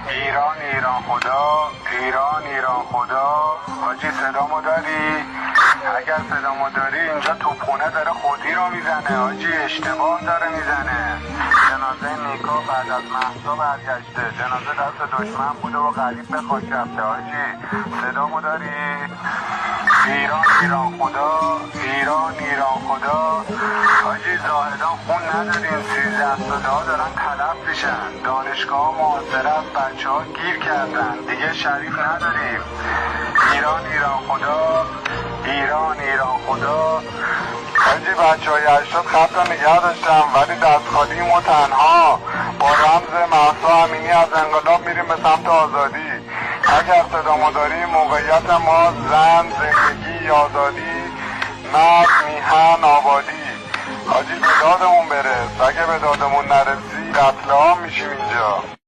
ایران ایران خدا، ایران ایران خدا. حاجی صدامو داری؟ اگر صدامو داری اینجا توپخونه داره خودی رو میزنه حاجی، اشتباه داره میزنه. جنازه نیکا بعد از مهسا برگشته، جنازه دست دشمن بوده و غریب به خاک رفته حاجی. صدامو داری؟ ایران ایران خدا، ایران ایران خدا. حاجی زاهدان خون نداریم، 13 ساله دارن تلف میشن، دانشگاه معاصره از بچه ها گیر کردن، دیگه شریف نداریم. ایران ایران خدا، ایران ایران خدا. حاجی بچه های 80 خط رو نگه داشتم ولی دست خالیم و تنها، با رمز مهسا امینی از انقلاب میریم به سمت آزادی. اگر صدامو داری موقعیت ما زن، زندگی، آزادی، مرد، میهن، آبادی. حاجی به دادمون برس، اگه به دادمون نرسی قتل عام میشیم اینجا.